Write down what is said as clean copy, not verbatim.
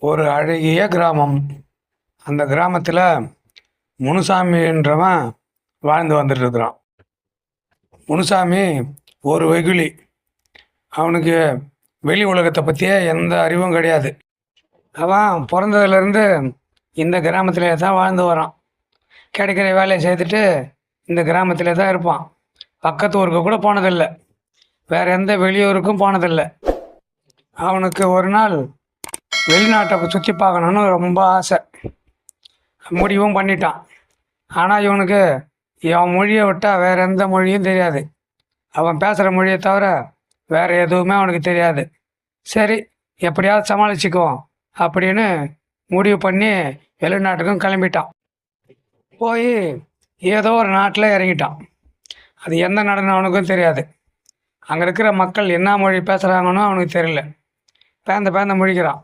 ஒரு அழகிய கிராமம். அந்த கிராமத்தில் முனுசாமின்றவன் வாழ்ந்து வந்துட்டுருக்கிறான். முனுசாமி ஒரு வெகுளி. அவனுக்கு வெளி உலகத்தை பற்றிய எந்த அறிவும் கிடையாது. அவன் பிறந்ததுலேருந்து இந்த கிராமத்திலே தான் வாழ்ந்து வரான். கிடைக்கிற வேலையை செய்துட்டு இந்த கிராமத்திலே தான் இருப்பான். பக்கத்து ஊருக்கு கூட போனதில்லை, வேறு எந்த வெளியூருக்கும் போனதில்லை. அவனுக்கு ஒரு நாள் வெளிநாட்டை சுற்றி பார்க்கணுன்னு ரொம்ப ஆசை. முடிவும் பண்ணிட்டான். ஆனால் இவனுக்கு இவன் மொழியை விட்டால் வேறு எந்த மொழியும் தெரியாது. அவன் பேசுகிற மொழியை தவிர வேறு எதுவுமே அவனுக்கு தெரியாது. சரி, எப்படியாவது சமாளிச்சுக்குவோம் அப்படின்னு முடிவு பண்ணி வெளிநாட்டுக்கும் கிளம்பிட்டான். போய் ஏதோ ஒரு நாட்டில் இறங்கிட்டான். அது எந்த நாடுன்னு அவனுக்கும் தெரியாது. அங்கே இருக்கிற மக்கள் என்ன மொழி பேசுகிறாங்கன்னு அவனுக்கு தெரியல. பேந்த பேந்த முழிக்கிறான்.